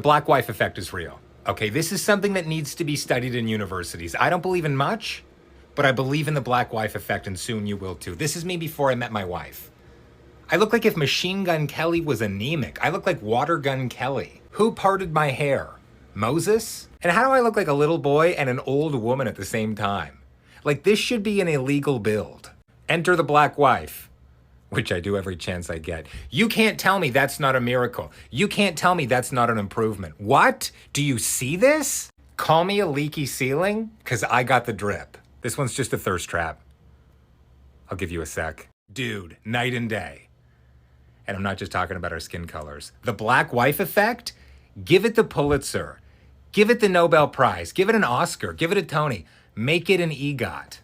black wife effect is real. Okay, this is something that needs to be studied in universities. I don't believe in much, but I believe in the black wife effect, and soon you will too. This is me before I met my wife. I look like if Machine Gun Kelly was anemic. I look like Water Gun Kelly. Who parted my hair? Moses? And how do I look like a little boy and an old woman at the same time? Like, this should be an illegal build. Enter the black wife. Which I do every chance I get. You can't tell me that's not a miracle. You can't tell me that's not an improvement. What? Do you see this? Call me a leaky ceiling? Because I got the drip. This one's just a thirst trap. I'll give you a sec. Dude, night and day. And I'm not just talking about our skin colors. The black wife effect? Give it the Pulitzer. Give it the Nobel Prize. Give it an Oscar. Give it a Tony. Make it an EGOT.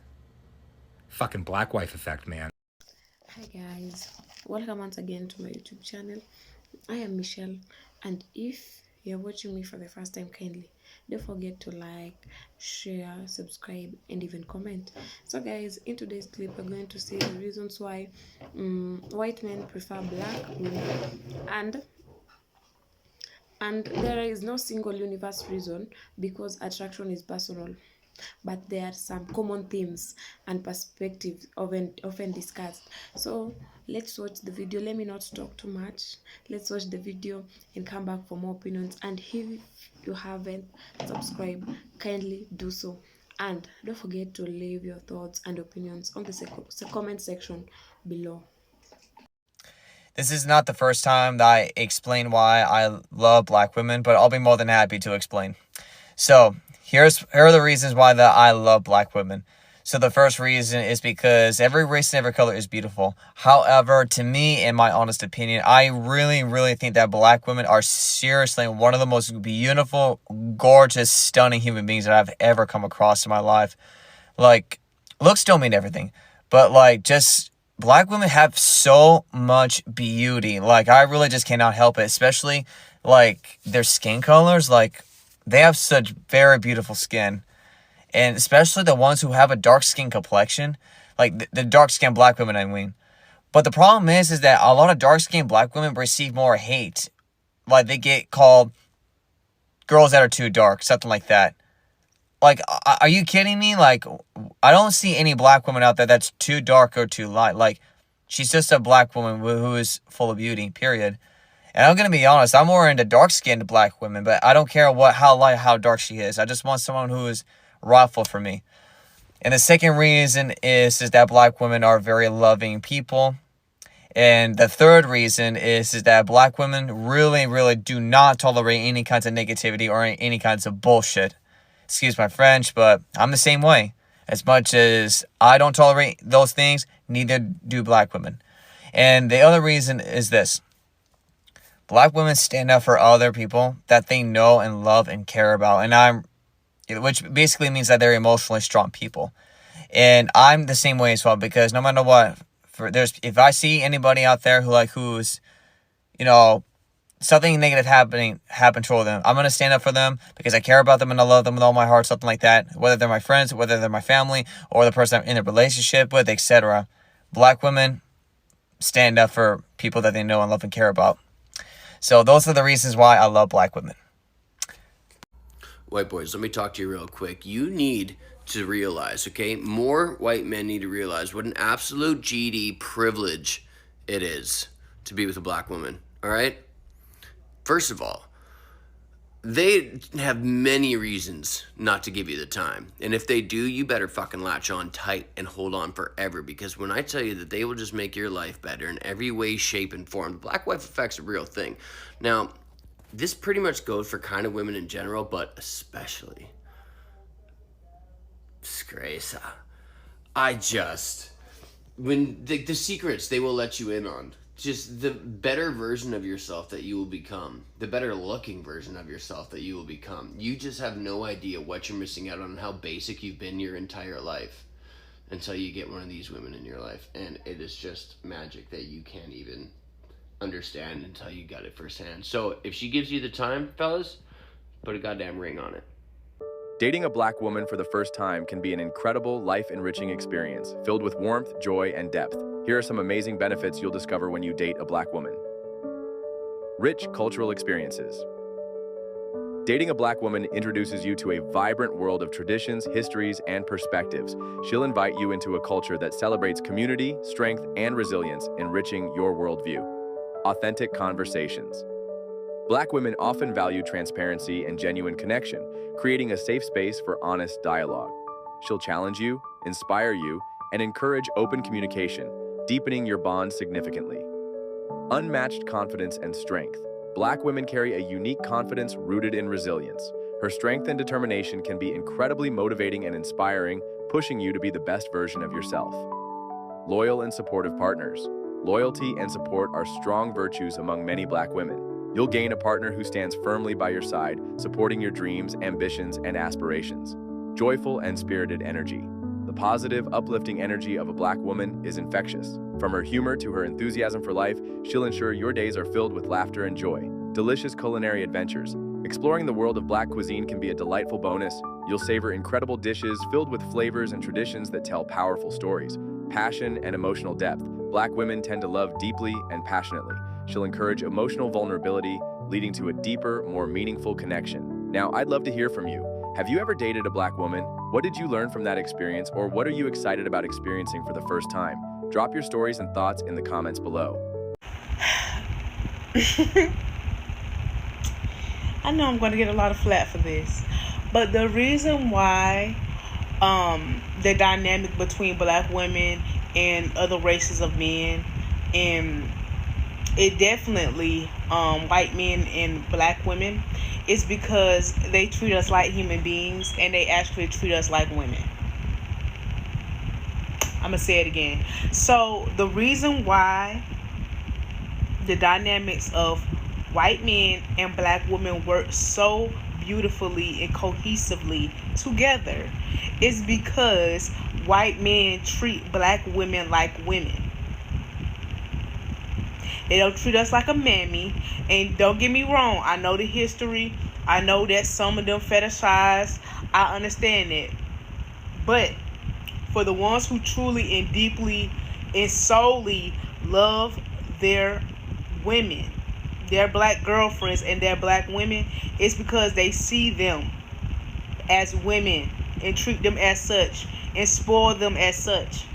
Fucking black wife effect, man. Hi guys, welcome once again to my YouTube channel. I am Michelle, and if you're watching me for the first time, kindly don't forget to like, share, subscribe, and even comment. So guys, in today's clip we're going to see the reasons why white men prefer black women, and there is no single universe reason, because attraction is personal. But there are some common themes and perspectives often discussed. So let's watch the video. Let me not talk too much. Let's watch the video and come back for more opinions. And if you haven't subscribed, kindly do so. And don't forget to leave your thoughts and opinions on the comment section below. This is not the first time that I explain why I love black women, but I'll be more than happy to explain. So here are the reasons why I love black women. So the first reason is because every race and every color is beautiful. However, to me, in my honest opinion, I really think that black women are seriously one of the most beautiful, gorgeous, stunning human beings that I've ever come across in my life. Like, looks don't mean everything, but like, just black women have so much beauty. Like, I really just cannot help it, especially like their skin colors. Like, they have such very beautiful skin, and especially the ones who have a dark skin complexion, like the dark skinned black women, I mean. But the problem is that a lot of dark skinned black women receive more hate. Like, they get called girls that are too dark, something like that. Like, are you kidding me? Like, I don't see any black woman out there that's too dark or too light. Like, she's just a black woman who is full of beauty, period. And I'm going to be honest, I'm more into dark-skinned black women, but I don't care how light, how dark she is. I just want someone who is rightful for me. And the second reason is that black women are very loving people. And the third reason is that black women really do not tolerate any kinds of negativity or any kinds of bullshit. Excuse my French, but I'm the same way. As much as I don't tolerate those things, neither do black women. And the other reason is this. Black women stand up for other people that they know and love and care about. Which basically means that they're emotionally strong people. And I'm the same way as well, because no matter what, if I see anybody out there who's, you know, something negative happen toward them, I'm going to stand up for them because I care about them and I love them with all my heart, something like that. Whether they're my friends, whether they're my family, or the person I'm in a relationship with, etc. Black women stand up for people that they know and love and care about. So those are the reasons why I love black women. White boys, let me talk to you real quick. You need to realize, okay, more white men need to realize what an absolute GD privilege it is to be with a black woman, all right? First of all, they have many reasons not to give you the time. And if they do, you better fucking latch on tight and hold on forever. Because when I tell you that they will just make your life better in every way, shape, and form, the black wife effect's a real thing. Now, this pretty much goes for kind of women in general, but especially Disgrace. When the secrets they will let you in on, just the better version of yourself that you will become, the better looking version of yourself that you will become. You just have no idea what you're missing out on and how basic you've been your entire life until you get one of these women in your life. And it is just magic that you can't even understand until you got it firsthand. So if she gives you the time, fellas, put a goddamn ring on it. Dating a black woman for the first time can be an incredible, life-enriching experience, filled with warmth, joy, and depth. Here are some amazing benefits you'll discover when you date a black woman. Rich cultural experiences. Dating a black woman introduces you to a vibrant world of traditions, histories, and perspectives. She'll invite you into a culture that celebrates community, strength, and resilience, enriching your worldview. Authentic conversations. Black women often value transparency and genuine connection, creating a safe space for honest dialogue. She'll challenge you, inspire you, and encourage open communication, deepening your bond significantly. Unmatched confidence and strength. Black women carry a unique confidence rooted in resilience. Her strength and determination can be incredibly motivating and inspiring, pushing you to be the best version of yourself. Loyal and supportive partners. Loyalty and support are strong virtues among many black women. You'll gain a partner who stands firmly by your side, supporting your dreams, ambitions, and aspirations. Joyful and spirited energy. The positive, uplifting energy of a black woman is infectious. From her humor to her enthusiasm for life, she'll ensure your days are filled with laughter and joy. Delicious culinary adventures. Exploring the world of black cuisine can be a delightful bonus. You'll savor incredible dishes filled with flavors and traditions that tell powerful stories. Passion and emotional depth. Black women tend to love deeply and passionately. She'll encourage emotional vulnerability, leading to a deeper, more meaningful connection. Now, I'd love to hear from you. Have you ever dated a black woman? What did you learn from that experience, or what are you excited about experiencing for the first time? Drop your stories and thoughts in the comments below. I know I'm going to get a lot of flack for this, but the reason why the dynamic between black women and other races of men, and it definitely white men and black women, is because they treat us like human beings and they actually treat us like women. I'm gonna say it again. So the reason why the dynamics of white men and black women work so beautifully and cohesively together is because white men treat black women like women. They don't treat us like a mammy. And don't get me wrong, I know the history. I know that some of them fetishize. I understand that. But for the ones who truly and deeply and solely love their women, their black girlfriends and their black women, it's because they see them as women and treat them as such and spoil them as such.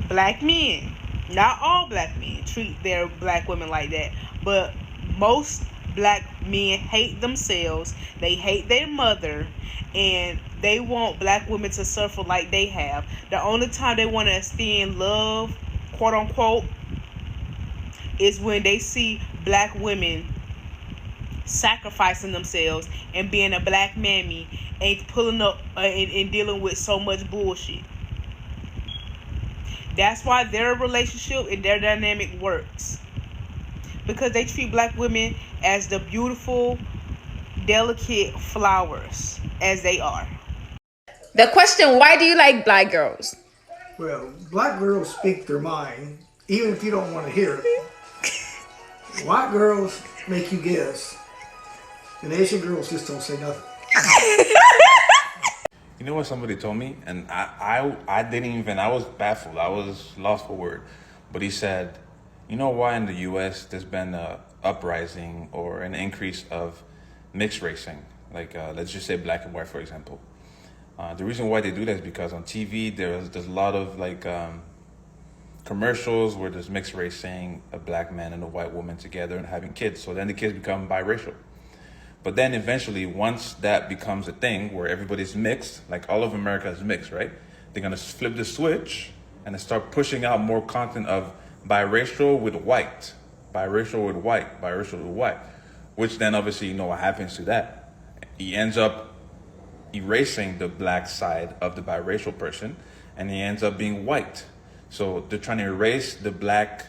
Black men, not all black men treat their black women like that, but most black men hate themselves, they hate their mother, and they want black women to suffer like they have. The only time they want to extend love, quote unquote, is when they see black women sacrificing themselves and being a black mammy and pulling up and dealing with so much bullshit. That's why their relationship and their dynamic works, because they treat black women as the beautiful, delicate flowers as they are. The question, why do you like black girls? Well, black girls speak their mind, even if you don't want to hear it. White girls make you guess, and Asian girls just don't say nothing. You know what somebody told me, and I didn't even, I was baffled. I was lost for word. But he said, you know why in the U.S. there's been a uprising or an increase of mixed racing? Like, let's just say black and white, for example. The reason why they do that is because on TV, there's a lot of like commercials where there's mixed racing, a black man and a white woman together and having kids. So then the kids become biracial. But then eventually, once that becomes a thing where everybody's mixed, like all of America is mixed, right? They're gonna flip the switch and start pushing out more content of biracial with white, biracial with white, biracial with white, which then obviously, you know what happens to that. He ends up erasing the black side of the biracial person and he ends up being white. So they're trying to erase the black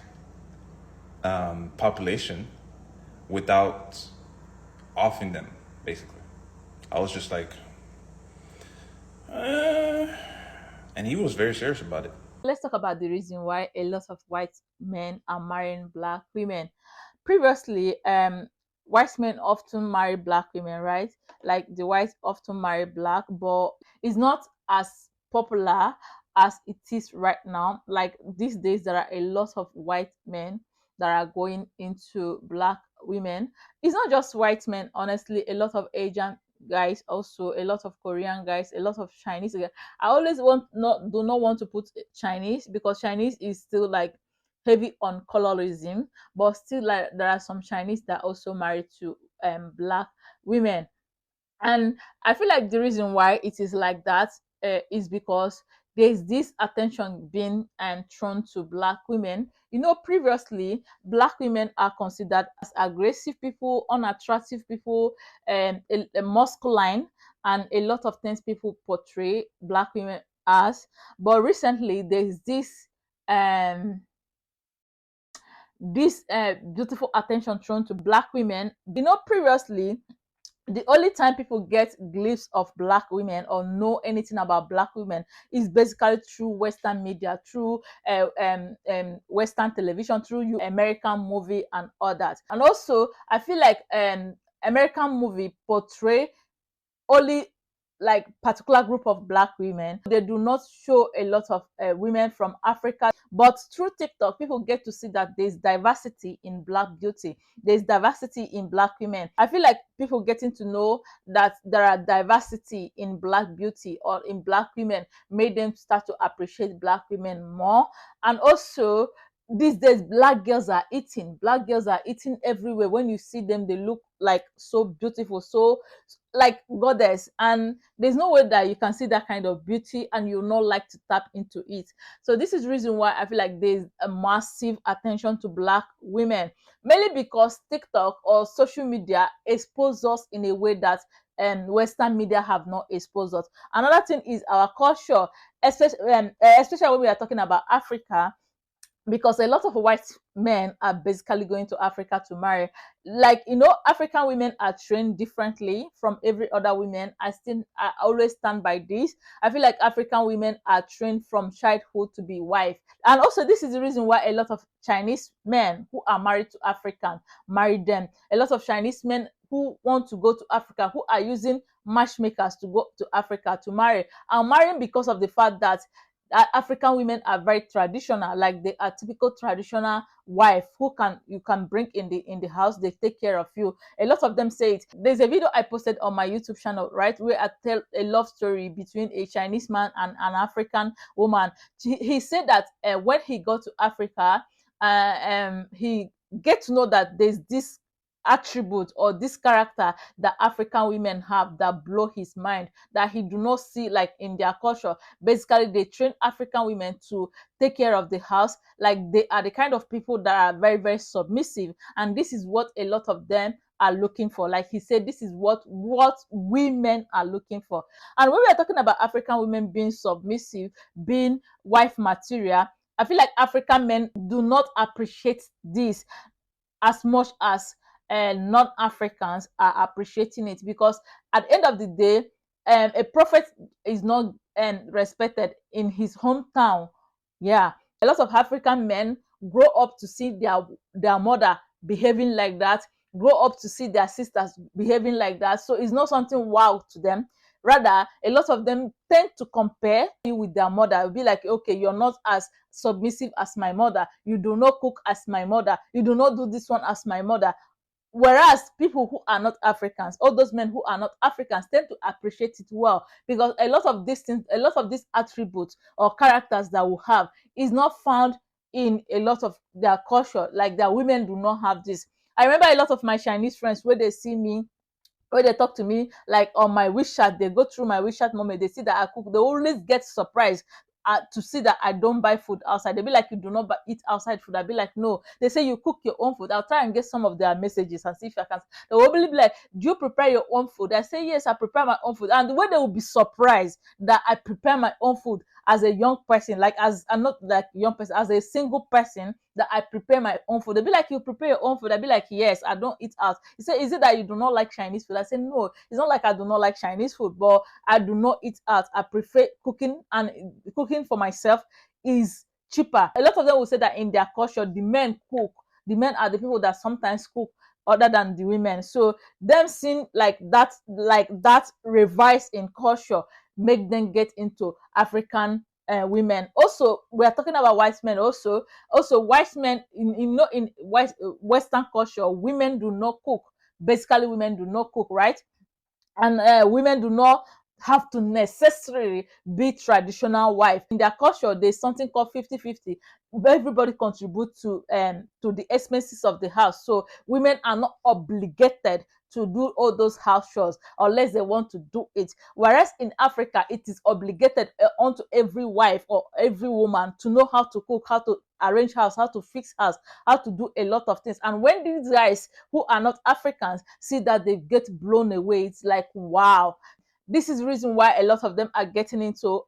population without offing them, basically. I was just like, and he was very serious about it. Let's talk about the reason why a lot of white men are marrying black women. Previously, white men often marry black women, right? Like the whites often marry black, but it's not as popular as it is right now. Like these days, there are a lot of white men that are going into black women. It's not just white men, honestly. A lot of Asian guys, also a lot of Korean guys, a lot of Chinese guys. I always do not want to put Chinese, because Chinese is still like heavy on colorism, but still like there are some Chinese that also married to black women. And I feel like the reason why it is like that is because there's this attention being thrown to black women. You know, previously black women are considered as aggressive people, unattractive people, a masculine, and a lot of things people portray black women as. But recently there's um this beautiful attention thrown to black women. You know, previously the only time people get glimpse of black women or know anything about black women is basically through Western media, through Western television, through American movie and all that. And also I feel like American movie portray only like particular group of black women. They do not show a lot of women from Africa. But through TikTok, people get to see that there's diversity in black beauty, there's diversity in black women. I feel like people getting to know that there are diversity in black beauty or in black women made them start to appreciate black women more. And also these days black girls are eating everywhere. When you see them, they look like so beautiful, so like goddess, and there's no way that you can see that kind of beauty and you'll not like to tap into it. So this is the reason why I feel like there's a massive attention to black women, mainly because TikTok or social media expose us in a way that Western media have not exposed us. Another thing is our culture, especially when we are talking about Africa, because a lot of white men are basically going to Africa to marry. Like, you know, African women are trained differently from every other women. I always stand by this. I feel like African women are trained from childhood to be wife. And also this is the reason why a lot of Chinese men who are married to African marry them. A lot of Chinese men who want to go to Africa, who are using matchmakers to go to Africa to marry, are marrying because of the fact that African women are very traditional, like they are typical traditional wife who you can bring in the house, they take care of you. A lot of them say it. There's a video I posted on my YouTube channel, right, where I tell a love story between a Chinese man and an African woman. He said that when he got to Africa, he get to know that there's this attribute or this character that African women have that blow his mind, that he do not see like in their culture. Basically they train African women to take care of the house, like they are the kind of people that are very, very submissive, and this is what a lot of them are looking for. Like he said, this is what women are looking for. And when we are talking about African women being submissive, being wife material, I feel like African men do not appreciate this as much as non-Africans are appreciating it, because at the end of the day, a prophet is not respected in his hometown. Yeah, a lot of African men grow up to see their mother behaving like that, grow up to see their sisters behaving like that. So it's not something wow to them. Rather, a lot of them tend to compare you with their mother. It'll be like, okay, you're not as submissive as my mother. You do not cook as my mother. You do not do this one as my mother. Whereas people who are not Africans, all those men who are not Africans, tend to appreciate it well, because a lot of these things, a lot of these attributes or characters that we have is not found in a lot of their culture. Like their women do not have this. I remember a lot of my Chinese friends, where they see me, when they talk to me like on my WeChat, they go through my WeChat moment, they see that I cook, they always get surprised to see that I don't buy food outside. They be like, you do not eat outside food. I be like, no. They say you cook your own food. I'll try and get some of their messages and see if I can. They will be like, do you prepare your own food? I say, yes, I prepare my own food. And the way they will be surprised that I prepare my own food as a young person, like as I'm not like young person, as a single person, that I prepare my own food. They be like, you prepare your own food? I be like, yes, I don't eat out. He said, is it that you do not like Chinese food? I said, no, it's not like I do not like Chinese food, but I do not eat out. I prefer cooking, and cooking for myself is cheaper. A lot of them will say that in their culture, the men cook. The men are the people that sometimes cook other than the women. So them seeing like that revise in culture make them get into African women. Also, we are talking about white men. Also white men in white Western culture, women do not cook. Basically, women do not cook, right? And women do not have to necessarily be traditional wife. In their culture, there's something called 50-50. Everybody contributes to the expenses of the house. So women are not obligated to do all those house chores unless they want to do it. Whereas in Africa, it is obligated onto every wife or every woman to know how to cook, how to arrange house, how to fix house, how to do a lot of things. And when these guys who are not Africans see that, they get blown away. It's like, wow. This is the reason why a lot of them are getting into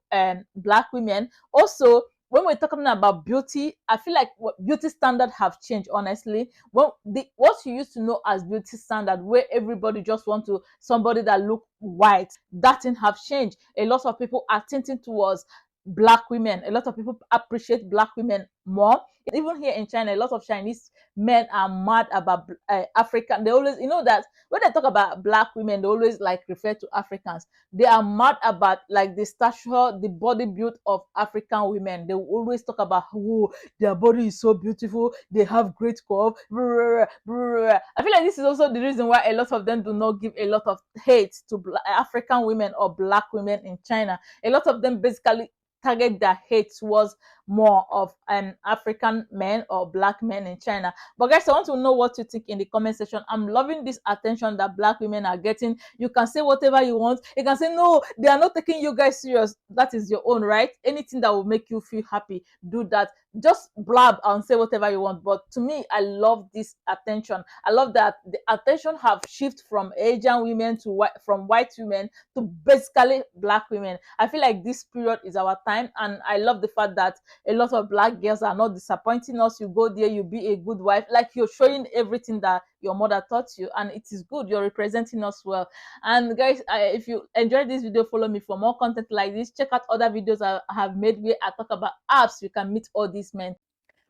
black women. Also, when we're talking about beauty, I feel like beauty standards have changed, honestly. What you used to know as beauty standard, where everybody just want to somebody that look white, that thing have changed. A lot of people are thinking towards black women. A lot of people appreciate black women more. Even here in China, a lot of Chinese men are mad about African. They always, that when they talk about black women, they always like refer to Africans. They are mad about like the stature, the body build of African women. They always talk about, oh, their body is so beautiful, they have great curve. I feel like this is also the reason why a lot of them do not give a lot of hate to African women or black women in China. A lot of them basically target their hate towards more of an African men or black men in China. But guys, I want to know what you think in the comment section. I'm loving this attention that black women are getting. You can say whatever you want. You can say, no, they are not taking you guys serious. That is your own right. Anything that will make you feel happy, do that. Just blab and say whatever you want. But to me, I love this attention. I love that the attention have shifted from Asian women to from white women to basically black women. I feel like this period is our time, and I love the fact that a lot of black girls are not disappointing us. You go there, you be a good wife, like you're showing everything that your mother taught you, and it is good. You're representing us well. And guys, if you enjoyed this video, follow me for more content like this. Check out other videos I have made where I talk about apps you can meet all these men.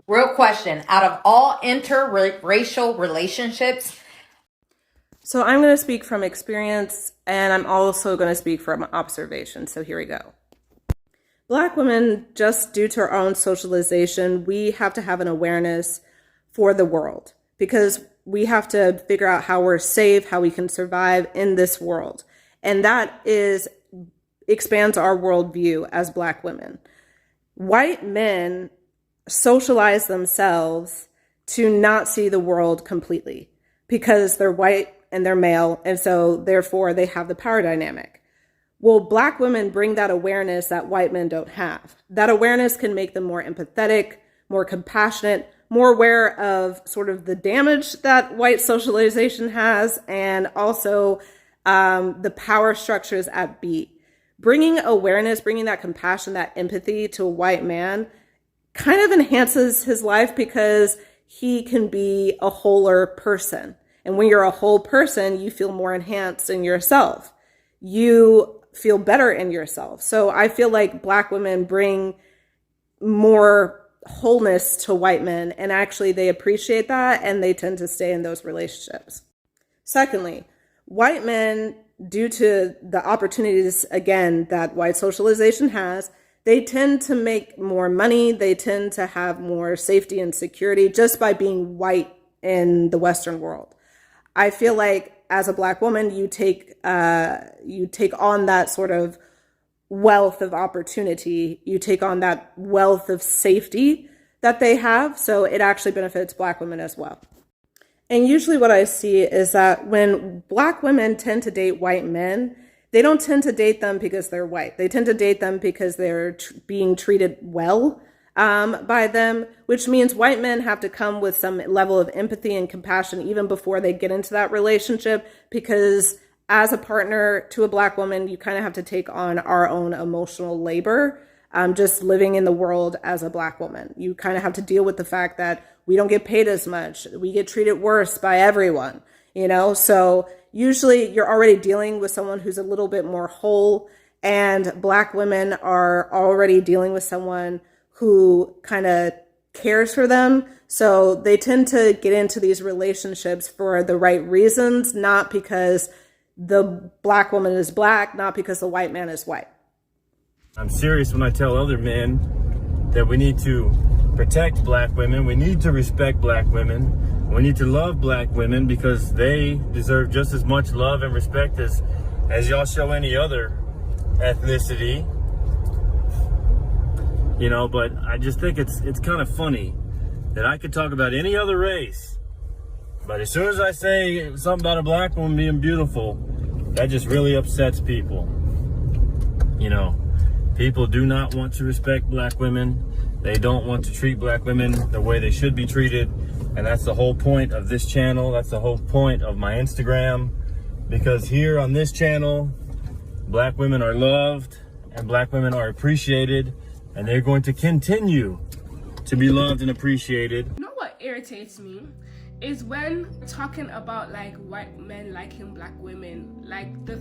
Real question, out of all interracial relationships. So I'm going to speak from experience, and I'm also going to speak from observation. So here we go. Black women, just due to our own socialization, we have to have an awareness for the world, because we have to figure out how we're safe, how we can survive in this world. And that expands our worldview as Black women. White men socialize themselves to not see the world completely because they're white and they're male, and so therefore they have the power dynamic. Well, Black women bring that awareness that white men don't have. That awareness can make them more empathetic, more compassionate, more aware of sort of the damage that white socialization has, and also the power structures at B. Bringing awareness, bringing that compassion, that empathy to a white man kind of enhances his life because he can be a wholer person. And when you're a whole person, you feel more enhanced in yourself. You feel better in yourself. So I feel like Black women bring more wholeness to white men, and actually they appreciate that and they tend to stay in those relationships. Secondly, white men, due to the opportunities, again, that white socialization has, they tend to make more money. They tend to have more safety and security just by being white in the Western world. I feel like as a Black woman, you take on that sort of wealth of opportunity. You take on that wealth of safety that they have. So it actually benefits Black women as well. And usually what I see is that when Black women tend to date white men, they don't tend to date them because they're white. They tend to date them because they're being treated well by them, which means white men have to come with some level of empathy and compassion even before they get into that relationship, because as a partner to a Black woman, you kind of have to take on our own emotional labor. Just living in the world as a Black woman, you kind of have to deal with the fact that we don't get paid as much. We get treated worse by everyone, So usually you're already dealing with someone who's a little bit more whole, and Black women are already dealing with someone who kind of cares for them. So they tend to get into these relationships for the right reasons, not because the Black woman is Black, not because the white man is white. I'm serious when I tell other men that we need to protect black women. We need to respect black women. We need to love black women because they deserve just as much love and respect as y'all show any other ethnicity. You know, but I just think it's kind of funny that I could talk about any other race, but as soon as I say something about a black woman being beautiful, that just really upsets people. You know, people do not want to respect black women. They don't want to treat black women the way they should be treated. And that's the whole point of this channel. That's the whole point of my Instagram. Because here on this channel, black women are loved and black women are appreciated. And they're going to continue to be loved and appreciated. You know what irritates me is when talking about like white men liking black women, like the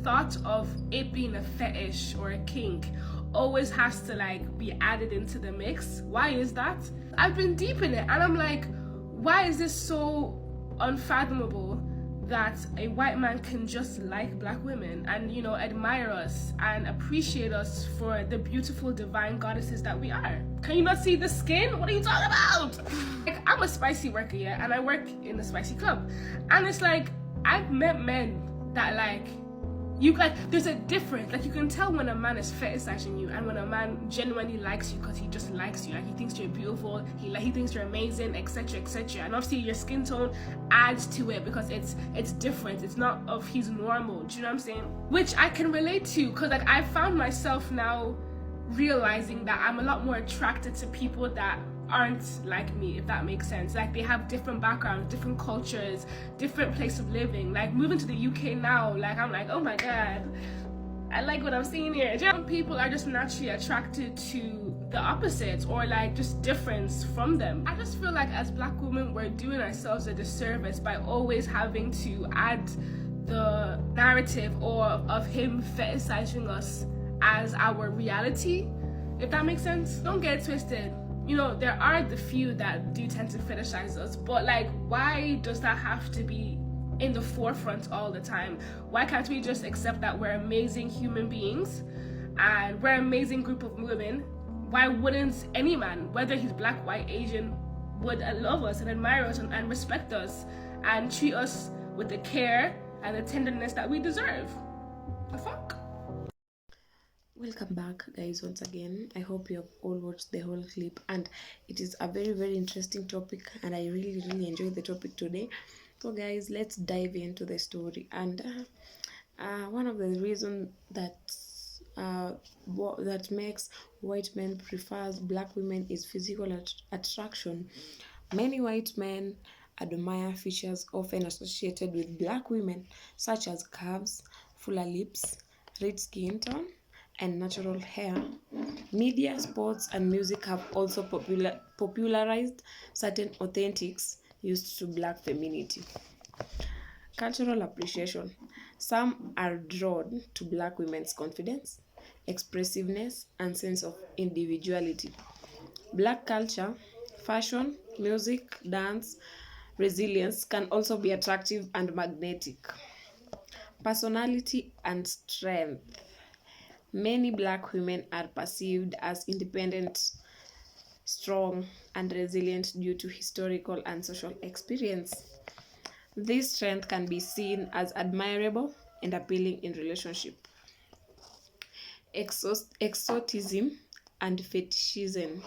thought of it being a fetish or a kink always has to like be added into the mix. Why is that? I've been deep in it and I'm like, why is this so unfathomable that a white man can just like black women and, you know, admire us and appreciate us for the beautiful divine goddesses that we are? Can you not see the skin? What are you talking about? Like, I'm a spicy worker, yeah, and I work in the spicy club, and it's like I've met men that like you like there's a difference. Like you can tell when a man is fetishizing you and when a man genuinely likes you because he just likes you, like he thinks you're beautiful, he thinks you're amazing, etc, etc. And obviously your skin tone adds to it because it's different, it's not of his normal. Do you know what I'm saying? Which I can relate to because like I found myself now realizing that I'm a lot more attracted to people that aren't like me, if that makes sense. Like they have different backgrounds, different cultures, different place of living. Like moving to the UK now, like I'm like, oh my god, I like what I'm seeing here. Some people are just naturally attracted to the opposites or like just difference from them. I just feel like as black women we're doing ourselves a disservice by always having to add the narrative or of him fetishizing us as our reality, if that makes sense. Don't get it twisted. You know, there are the few that do tend to fetishize us, but like, why does that have to be in the forefront all the time? Why can't we just accept that we're amazing human beings and we're an amazing group of women? Why wouldn't any man, whether he's black, white, Asian, would love us and admire us and respect us and treat us with the care and the tenderness that we deserve? The fuck? Welcome back, guys, once again. I hope you have all watched the whole clip, and it is a very, very interesting topic, and I really, really enjoyed the topic today. So guys, let's dive into the story. And one of the reasons that that makes white men prefers black women is physical attraction. Many white men admire features often associated with black women, such as curves, fuller lips, red skin tone, and natural hair. Media, sports, and music have also popularized certain authentics used to black femininity. Cultural appreciation. Some are drawn to black women's confidence, expressiveness, and sense of individuality. Black culture, fashion, music, dance, resilience can also be attractive and magnetic. Personality and strength. Many black women are perceived as independent, strong, and resilient due to historical and social experience. This strength can be seen as admirable and appealing in relationship. Exotism and fetishization.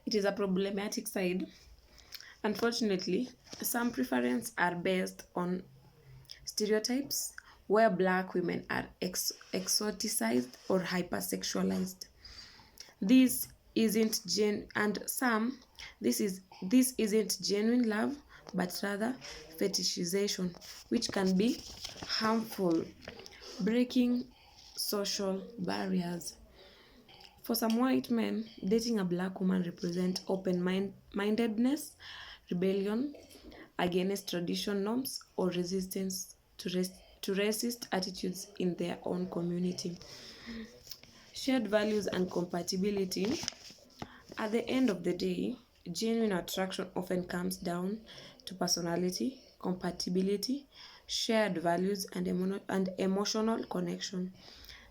It is a problematic side. Unfortunately, some preferences are based on stereotypes where black women are exoticized or hypersexualized. This isn't this isn't genuine love, but rather fetishization, which can be harmful, breaking social barriers. For some white men, dating a black woman represents open-mindedness, rebellion against tradition norms, or resistance to racist attitudes in their own community. Shared values and compatibility. At the end of the day, genuine attraction often comes down to personality, compatibility, shared values, and emotional connection.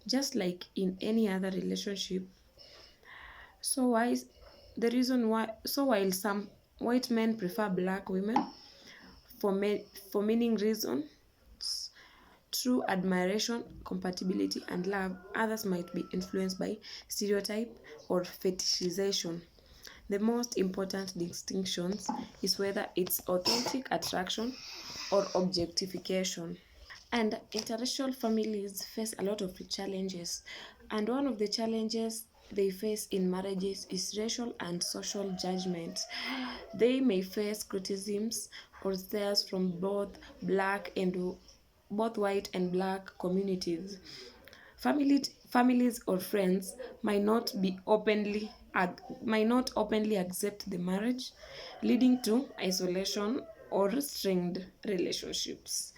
just like in any other relationship. So why is the reason why? So while some white men prefer black women for for meaning reasons, true admiration, compatibility, and love, others might be influenced by stereotype or fetishization. The most important distinctions is whether it's authentic attraction or objectification. And interracial families face a lot of challenges. And one of the challenges they face in marriages is racial and social judgment. They may face criticisms or stares from both white and black communities. Families or friends might not openly accept the marriage, leading to isolation or strained relationships.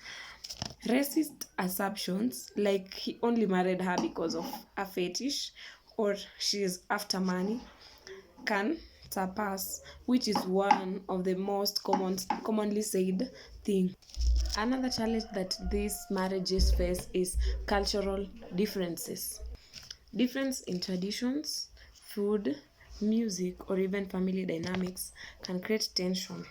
Racist assumptions like he only married her because of a fetish or she is after money can surpass, which is one of the most commonly said thing. Another challenge that these marriages face is cultural differences. Difference in traditions, food, music, or even family dynamics can create tension.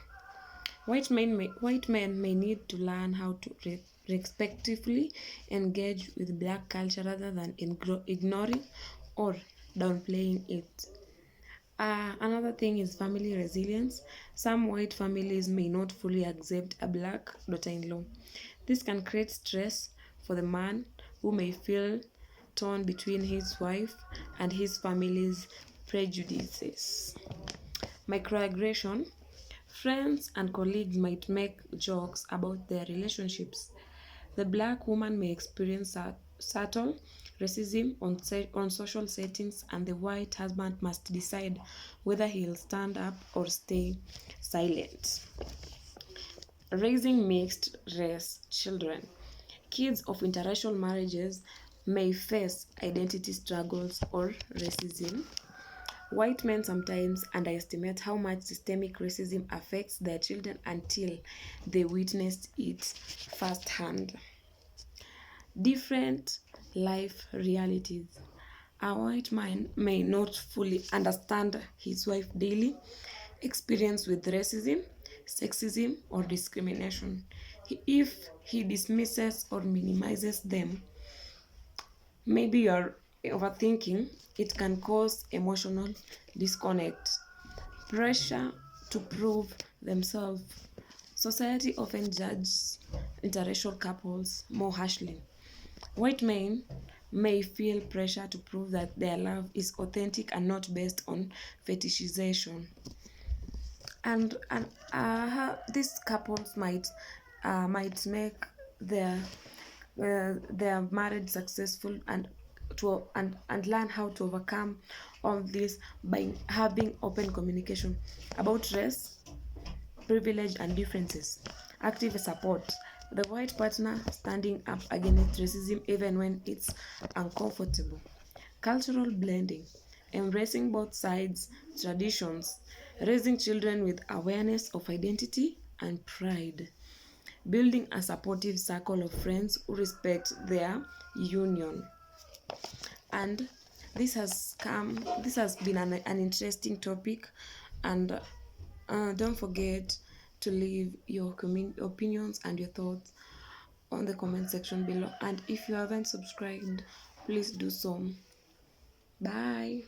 White men may need to learn how to respectively engage with black culture rather than ignoring or downplaying it. Another thing is family resilience. Some white families may not fully accept a black daughter in law. This can create stress for the man who may feel torn between his wife and his family's prejudices. Microaggression. Friends and colleagues might make jokes about their relationships. The black woman may experience subtle racism on social settings, and the white husband must decide whether he'll stand up or stay silent. Raising mixed race children. Kids of interracial marriages may face identity struggles or racism. White men sometimes underestimate how much systemic racism affects their children until they witnessed it firsthand. Different life realities. A white man may not fully understand his wife's daily experience with racism, sexism, or discrimination. If he dismisses or minimizes them, maybe you're overthinking, it can cause emotional disconnect, pressure to prove themselves. Society often judges interracial couples more harshly. White men may feel pressure to prove that their love is authentic and not based on fetishization. And these couples might make their their marriage successful and learn how to overcome all this by having open communication about race, privilege, and differences. Active support. The white partner standing up against racism even when it's uncomfortable. Cultural blending. Embracing both sides' traditions. Raising children with awareness of identity and pride. Building a supportive circle of friends who respect their union. And this has been an interesting topic, and don't forget to leave your opinions and your thoughts on the comment section below, and if you haven't subscribed, please do so. Bye.